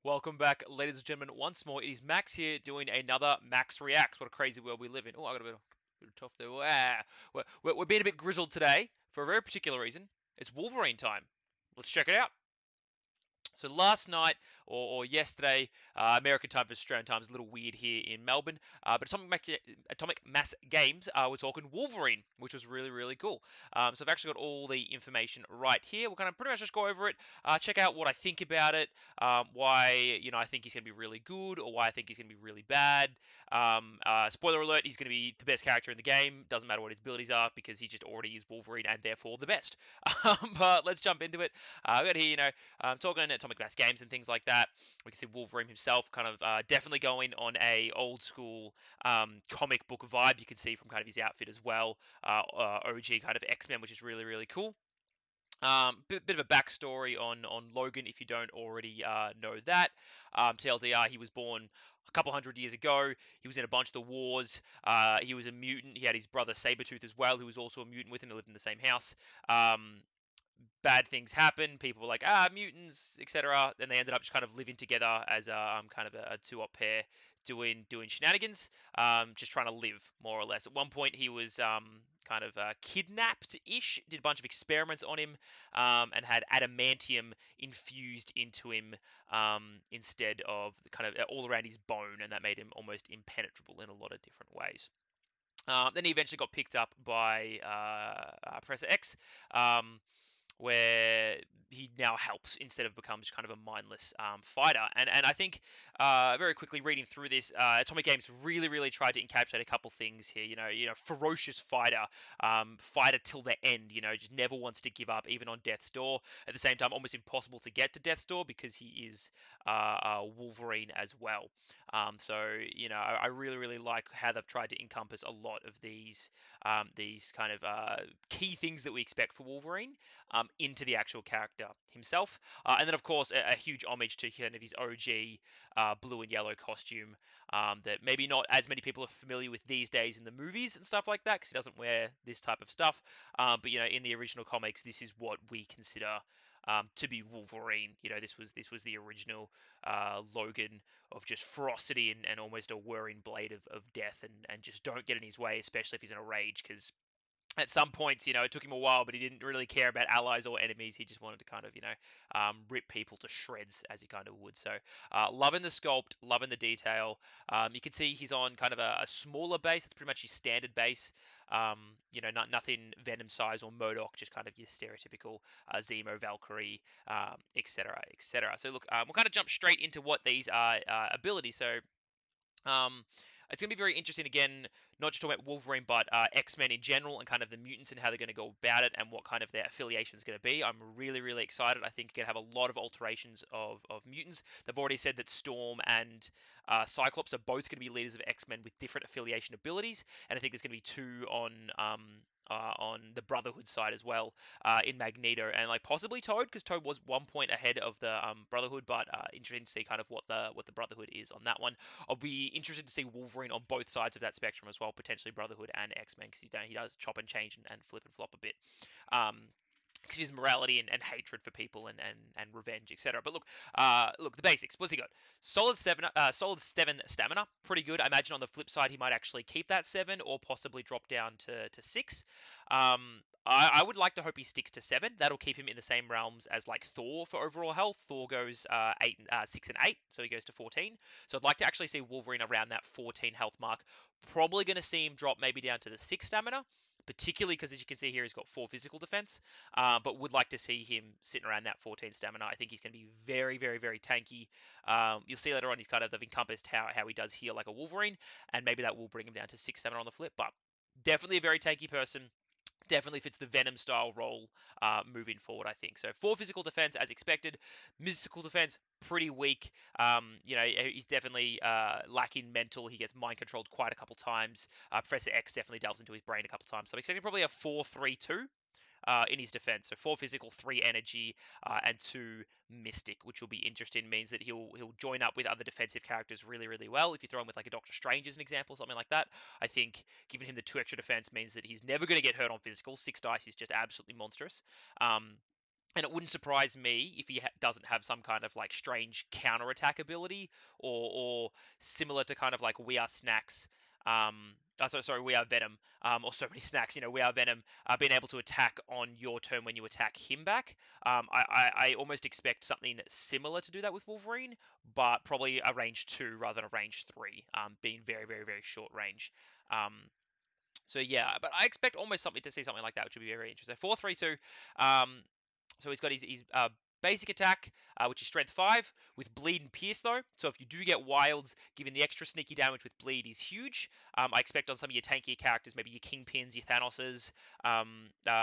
Welcome back, ladies and gentlemen. Once more, it is Max here doing another Max Reacts. What a crazy world we live in. Oh, I got a bit of tough there. We're being a bit grizzled today for a very particular reason. It's Wolverine time. Let's check it out. So last night or yesterday, American time for Australian time is a little weird here in Melbourne. But Atomic Mass Games, we're talking Wolverine, which was really really cool. So I've actually got all the information right here. We're gonna pretty much just go over it, check out what I think about it, why I think he's gonna be really good or why I think he's gonna be really bad. Spoiler alert: he's gonna be the best character in the game. Doesn't matter what his abilities are because he just already is Wolverine and therefore the best. But let's jump into it. I got here, talking Atomic Mass Games and things like that. We can see Wolverine himself kind of definitely going on a old school comic book vibe. You can see from kind of his outfit as well. OG kind of X-Men, which is really, really cool. Bit of a backstory on Logan if you don't already know that. TLDR, he was born a couple hundred years ago. He was in a bunch of the wars. He was a mutant. He had his brother Sabretooth as well, who was also a mutant with him. They lived in the same house. Bad things happen. People were like, mutants, etc. Then they ended up just kind of living together as kind of a two-up pair, doing shenanigans, just trying to live more or less. At one point, he was kind of kidnapped-ish. Did a bunch of experiments on him, and had adamantium infused into him instead of the kind of all around his bone, and that made him almost impenetrable in a lot of different ways. Then he eventually got picked up by Professor X. Where he now helps instead of becomes kind of a mindless fighter. And I think very quickly reading through this, Atomic Games really really tried to encapsulate a couple things here. Ferocious fighter, fighter till the end. Just never wants to give up even on death's door. At the same time, almost impossible to get to death's door because he is Wolverine as well. I really really like how they've tried to encompass a lot of these kind of key things that we expect for Wolverine into the actual character himself. And then, of course, a huge homage to kind of his OG blue and yellow costume that maybe not as many people are familiar with these days in the movies and stuff like that because he doesn't wear this type of stuff. But in the original comics, this is what we consider to be Wolverine. This was the original Logan of just ferocity and almost a whirring blade of death and just don't get in his way, especially if he's in a rage because at some points, it took him a while, but he didn't really care about allies or enemies. He just wanted to kind of, rip people to shreds as he kind of would. So, loving the sculpt, loving the detail. You can see he's on kind of a smaller base. It's pretty much his standard base. Nothing Venom size or Modok, just kind of your stereotypical Zemo, Valkyrie, etc., etc. So, look, we'll kind of jump straight into what these are abilities. So, um, it's going to be very interesting again, not just talking about Wolverine, but X-Men in general and kind of the mutants and how they're going to go about it and what kind of their affiliation is going to be. I'm really, really excited. I think you're going to have a lot of alterations of mutants. They've already said that Storm and Cyclops are both going to be leaders of X-Men with different affiliation abilities, and I think there's going to be two on the Brotherhood side as well, in Magneto and like possibly Toad, because Toad was 1 point ahead of the Brotherhood, but interesting to see kind of what the Brotherhood is on that one. I'll be interested to see Wolverine on both sides of that spectrum as well, potentially Brotherhood and X-Men, because he does chop and change and flip and flop a bit. Um, because his morality and hatred for people and revenge, etc. But look, the basics. What's he got? Solid 7 stamina, pretty good. I imagine on the flip side he might actually keep that 7 or possibly drop down to 6. I would like to hope he sticks to 7. That'll keep him in the same realms as like Thor for overall health. Thor goes 6 and 8, so he goes to 14. So I'd like to actually see Wolverine around that 14 health mark. Probably going to see him drop maybe down to the 6 stamina, particularly because as you can see here, he's got 4 physical defense. But would like to see him sitting around that 14 stamina. I think he's going to be very, very, very tanky. You'll see later on he's kind of they've encompassed how he does heal like a Wolverine, and maybe that will bring him down to 6 stamina on the flip. But definitely a very tanky person. Definitely fits the Venom style role moving forward, I think. So 4 physical defense as expected. Mystical defense pretty weak. He's definitely lacking mental. He gets mind controlled quite a couple times. Professor X definitely delves into his brain a couple times. So I'm expecting probably a 4-3-2 in his defense. So 4 physical, 3 energy, and 2 mystic, which will be interesting. Means that he'll join up with other defensive characters really, really well. If you throw him with like a Doctor Strange as an example, something like that, I think giving him the 2 extra defense means that he's never going to get hurt on physical. 6 dice is just absolutely monstrous. Um, And it wouldn't surprise me if he doesn't have some kind of like strange counter attack ability, or similar to kind of like We Are Snacks. Sorry, We Are Venom, or so many snacks. We Are Venom, being able to attack on your turn when you attack him back. I almost expect something similar to do that with Wolverine, but probably a range 2 rather than a range 3, being very, very, very short range. So yeah, but I expect almost something to see something like that, which would be very interesting. 4-3-2. Um, so he's got his basic attack, which is strength 5, with bleed and pierce though. So if you do get wilds, given the extra sneaky damage with bleed is huge. I expect on some of your tankier characters, maybe your Kingpins, your Thanoses,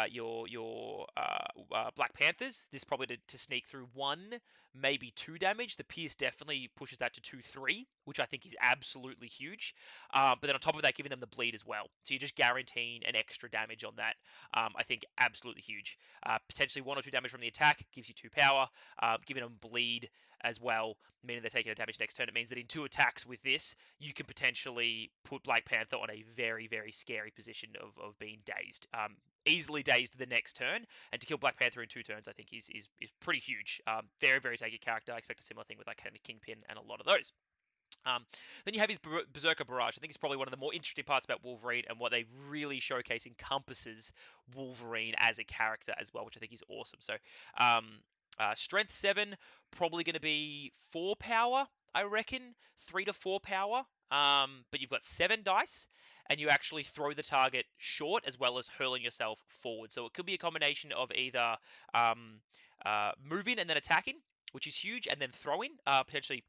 your Black Panthers, this probably to sneak through 1, maybe 2 damage. The pierce definitely pushes that to 2-3, which I think is absolutely huge. But then on top of that, giving them the bleed as well. So you're just guaranteeing an extra damage on that. I think absolutely huge. Potentially 1 or 2 damage from the attack gives you 2 power. Giving them bleed as well, meaning they're taking a damage next turn. It means that in 2 attacks with this, you can potentially put Black Panther on a very, very scary position of being dazed. Easily dazed the next turn, and to kill Black Panther in 2 turns, I think is pretty huge. Very, very tanky character. I expect a similar thing with like Kingpin and a lot of those. Then you have his Berserker Barrage. I think it's probably one of the more interesting parts about Wolverine, and what they really showcase encompasses Wolverine as a character as well, which I think is awesome. So, Strength 7, probably going to be 4 power, I reckon. 3 to 4 power. But you've got 7 dice, and you actually throw the target short as well as hurling yourself forward. So it could be a combination of either moving and then attacking, which is huge, and then throwing, potentially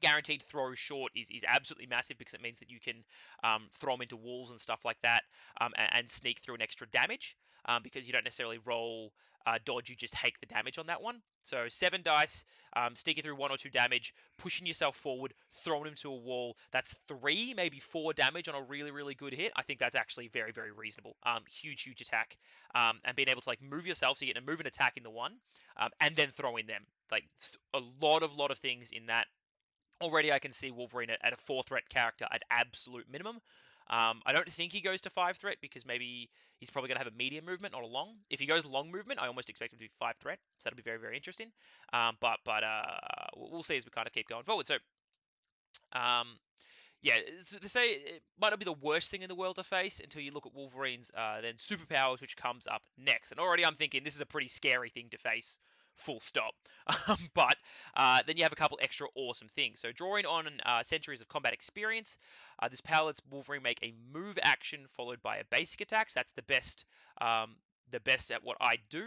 guaranteed throw short is absolutely massive, because it means that you can throw them into walls and stuff like that, and sneak through an extra damage, because you don't necessarily roll dodge, you just take the damage on that one. So 7 dice, sneaking through 1 or 2 damage, pushing yourself forward, throwing him to a wall. That's 3, maybe 4 damage on a really, really good hit. I think that's actually very, very reasonable. Huge, huge attack. And being able to like move yourself, so you get to move and attack in the one, and then throw in them. Like a lot of things in that. Already I can see Wolverine at a 4 threat character at absolute minimum. I don't think he goes to 5 threat, because maybe he's probably going to have a medium movement, not a long. If he goes long movement, I almost expect him to be 5 threat. So that'll be very, very interesting. But we'll see as we kind of keep going forward. So um, yeah, to say it might not be the worst thing in the world to face until you look at Wolverine's then superpowers, which comes up next. And already I'm thinking this is a pretty scary thing to face, full stop. But then you have a couple extra awesome things. So drawing on centuries of combat experience, this power lets Wolverine make a move action followed by a basic attack. So that's the best at what I do.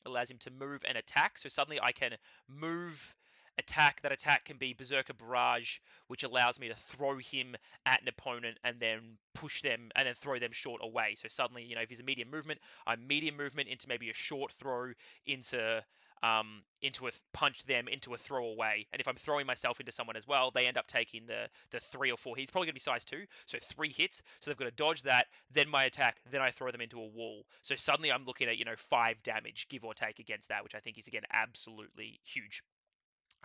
Allows him to move and attack. So suddenly I can move, attack. That attack can be Berserker Barrage, which allows me to throw him at an opponent and then push them and then throw them short away. So suddenly, if he's a medium movement, I'm medium movement into maybe a short throw, into a punch them, into a throw away. And if I'm throwing myself into someone as well, they end up taking the 3 or 4. He's probably going to be size 2, so 3 hits. So they've got to dodge that, then my attack, then I throw them into a wall. So suddenly I'm looking at 5 damage, give or take, against that, which I think is again absolutely huge.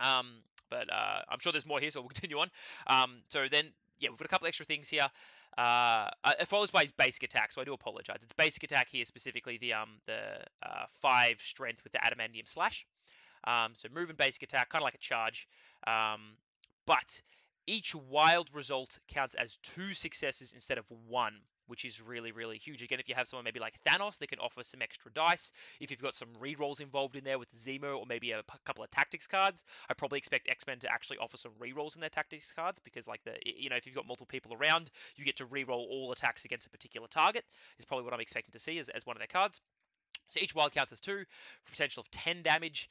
Um, but I'm sure there's more here, so we'll continue on. So then, yeah, we've got a couple extra things here. It follows by his basic attack, so I do apologize. It's basic attack here, specifically the 5 strength with the adamantium slash. So move and basic attack, kind of like a charge. But each wild result counts as 2 successes instead of 1, which is really, really huge. Again, if you have someone maybe like Thanos, they can offer some extra dice. If you've got some rerolls involved in there with Zemo, or maybe a couple of tactics cards, I probably expect X-Men to actually offer some rerolls in their tactics cards, because like if you've got multiple people around, you get to reroll all attacks against a particular target, is probably what I'm expecting to see as one of their cards. So each wild counts as 2, for potential of 10 damage,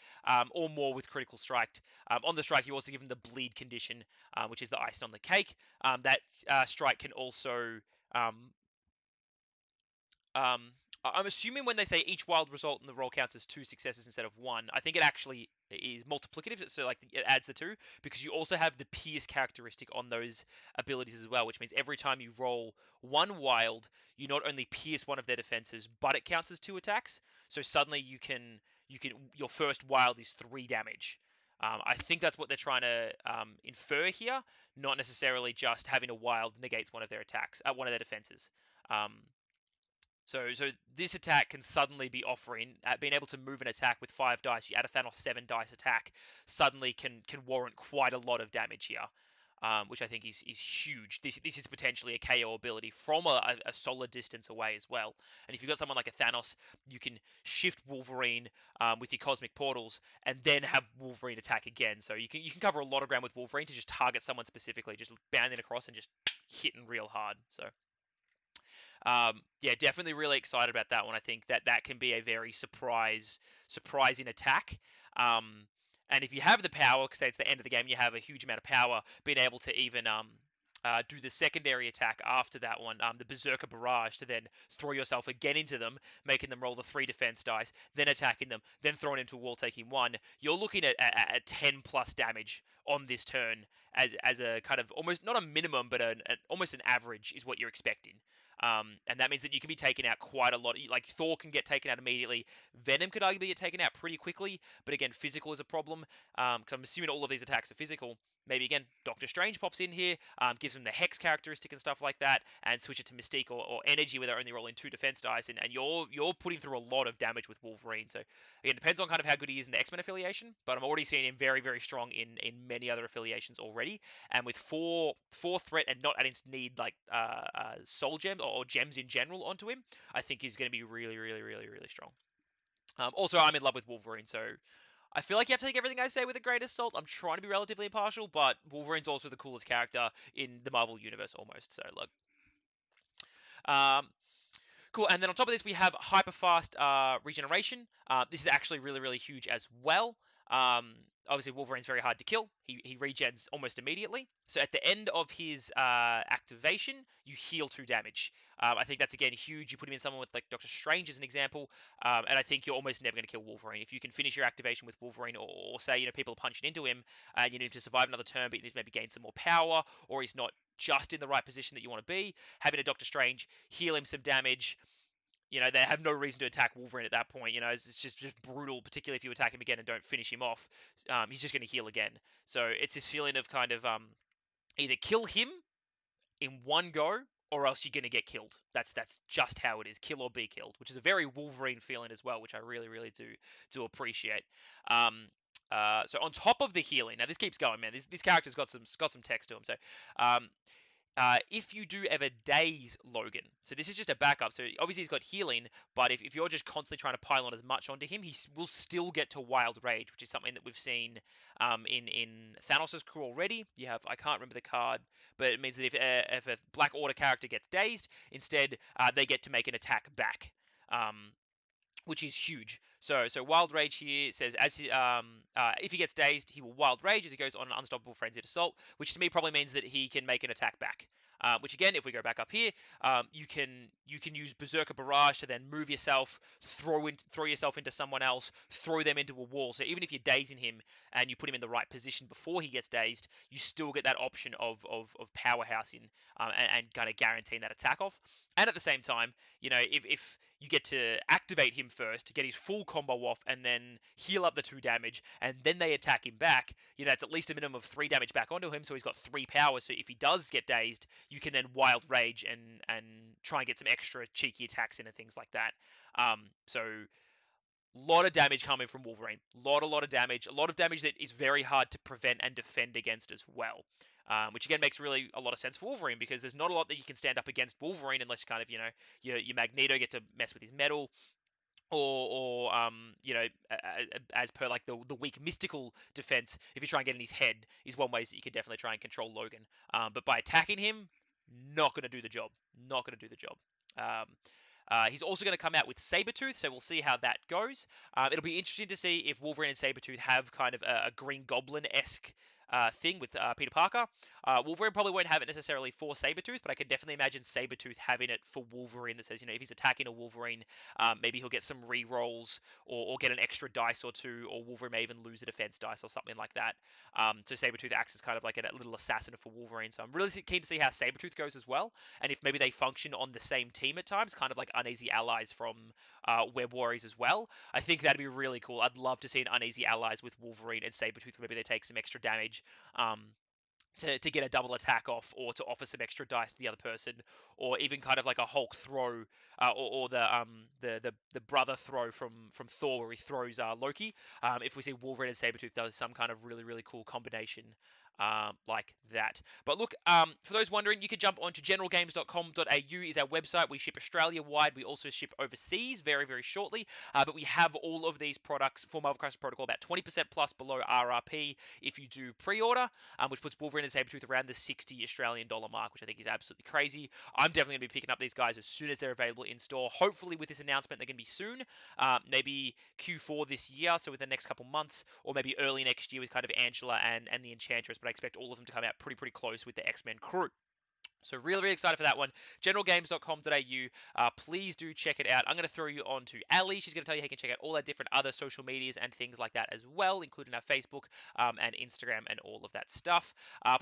or more with critical strike. On the strike, you also give them the bleed condition, which is the icing on the cake. That strike can also um, um, I'm assuming when they say each wild result in the roll counts as 2 successes instead of 1, I think it actually is multiplicative. So like it adds the 2, because you also have the pierce characteristic on those abilities as well, which means every time you roll 1 wild, you not only pierce one of their defenses, but it counts as 2 attacks. So suddenly you can your first wild is 3 damage. I think that's what they're trying to infer here, not necessarily just having a wild negates one of their attacks, one of their defenses. Um, So this attack can suddenly be offering, being able to move an attack with 5 dice. You add a Thanos 7 dice attack, suddenly can warrant quite a lot of damage here, which I think is huge. This is potentially a KO ability from a solid distance away as well. And if you've got someone like a Thanos, you can shift Wolverine with your cosmic portals, and then have Wolverine attack again. So you can cover a lot of ground with Wolverine to just target someone specifically, just bounding across and just hitting real hard. So yeah, definitely really excited about that one. I think that can be a very surprising attack. Um, and if you have the power, because it's the end of the game, you have a huge amount of power, being able to even do the secondary attack after that one, the Berserker Barrage, to then throw yourself again into them, making them roll the 3 defense dice, then attacking them, then throwing into a wall, taking 1. You're looking at 10 plus damage on this turn as a kind of almost not a minimum, but almost an average is what you're expecting. And that means that you can be taken out quite a lot. Like Thor can get taken out immediately. Venom could arguably get taken out pretty quickly, but again, physical is a problem. Because I'm assuming all of these attacks are physical. Maybe again, Doctor Strange pops in here, gives him the Hex characteristic and stuff like that, and switch it to Mystique or Energy, where they're only rolling 2 defense dice, and you're putting through a lot of damage with Wolverine. So again, it depends on kind of how good he is in the X-Men affiliation, but I'm already seeing him very, very strong in many other affiliations already. And with four threat and not adding to need like soul gems or gems in general onto him, I think he's going to be really, really, really, really strong. Also, I'm in love with Wolverine, so I feel like you have to take everything I say with a grain of salt. I'm trying to be relatively impartial, but Wolverine's also the coolest character in the Marvel universe almost. So look, um, cool. And then on top of this, we have hyperfast regeneration. This is actually really, really huge as well. Obviously, Wolverine's very hard to kill. He regens almost immediately. So at the end of his activation, you heal 2 damage. I think that's, again, huge. You put him in someone with, like, Doctor Strange as an example, and I think you're almost never going to kill Wolverine. If you can finish your activation with Wolverine, or say, people are punching into him, and you need him to survive another turn, but you need to maybe gain some more power, or he's not just in the right position that you want to be, having a Doctor Strange heal him some damage, they have no reason to attack Wolverine at that point. It's just brutal, particularly if you attack him again and don't finish him off. He's just going to heal again. So it's this feeling of kind of either kill him in one go, or else you're going to get killed. That's just how it is. Kill or be killed, which is a very Wolverine feeling as well, which I really, really do appreciate. So on top of the healing, now this keeps going, man. This character's got some text to him. So if you do ever daze Logan, so this is just a backup. So obviously he's got healing, but if you're just constantly trying to pile on as much onto him, he will still get to Wild Rage, which is something that we've seen in Thanos' crew already. You have, I can't remember the card, but it means that if a Black Order character gets dazed, instead they get to make an attack back. Which is huge. So Wild Rage here says if he gets dazed, he will Wild Rage as he goes on an unstoppable frenzied assault, which to me probably means that he can make an attack back. Which again, if we go back up here, you can use Berserker Barrage to then move yourself, throw yourself into someone else, throw them into a wall. So even if you're dazing him and you put him in the right position before he gets dazed, you still get that option of powerhousing and kind of guaranteeing that attack off. And at the same time, if you get to activate him first to get his full combo off and then heal up the 2 damage, and then they attack him back, it's at least a minimum of 3 damage back onto him, so he's got 3 power. So if he does get dazed, you can then Wild Rage and try and get some extra cheeky attacks in and things like that. So lot of damage coming from Wolverine. Lot of damage. A lot of damage that is very hard to prevent and defend against as well. Which again makes really a lot of sense for Wolverine, because there's not a lot that you can stand up against Wolverine unless kind of, your Magneto get to mess with his metal, or as per like the weak mystical defense, if you try and get in his head, is one way that you can definitely try and control Logan. But by attacking him, not going to do the job. Not going to do the job. He's also going to come out with Sabretooth, so we'll see how that goes. It'll be interesting to see if Wolverine and Sabretooth have kind of a Green Goblin-esque thing with Peter Parker. Wolverine probably won't have it necessarily for Sabretooth, but I can definitely imagine Sabretooth having it for Wolverine, that says, if he's attacking a Wolverine, maybe he'll get some re-rolls, or get an extra dice or two, or Wolverine may even lose a defense dice or something like that. So Sabretooth acts as kind of like a little assassin for Wolverine. So I'm really keen to see how Sabretooth goes as well, and if maybe they function on the same team at times, kind of like Uneasy Allies from Web Warriors as well. I think that'd be really cool. I'd love to see an Uneasy Allies with Wolverine and Sabretooth, where maybe they take some extra damage. to get a double attack off, or to offer some extra dice to the other person, or even kind of like a Hulk throw, or the brother throw from Thor where he throws Loki. If we see Wolverine and Sabretooth does some kind of really cool combination like that. But look, for those wondering, you can jump onto generalgames.com.au is our website. We ship Australia wide. We also ship overseas very shortly. But we have all of these products for Marvel Crisis Protocol about 20% plus below RRP if you do pre-order, which puts Wolverine and Sabretooth around the 60 Australian dollar mark, which I think is absolutely crazy. I'm definitely going to be picking up these guys as soon as they're available in store. Hopefully with this announcement, they're going to be soon. Maybe Q4 this year, so within the next couple months, or maybe early next year with kind of Angela and the Enchantress, but I expect all of them to come out pretty close with the X-Men crew. So really excited for that one. Generalgames.com.au. Please do check it out. I'm going to throw you on to Ali. She's going to tell you how you can check out all our different other social medias and things like that as well, including our Facebook and Instagram and all of that stuff.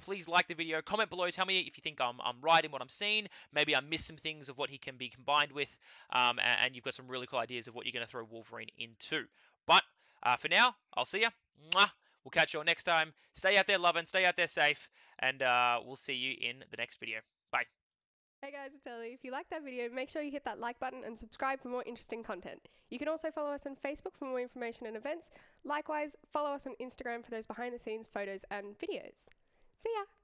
Please like the video. Comment below. Tell me if you think I'm right in what I'm seeing. Maybe I missed some things of what he can be combined with. And you've got some really cool ideas of what you're going to throw Wolverine into. But for now, I'll see you. Mwah. We'll catch you all next time. Stay out there loving. Stay out there safe. And we'll see you in the next video. Bye. Hey guys, it's Ellie. If you liked that video, make sure you hit that like button and subscribe for more interesting content. You can also follow us on Facebook for more information and events. Likewise, follow us on Instagram for those behind the scenes photos and videos. See ya!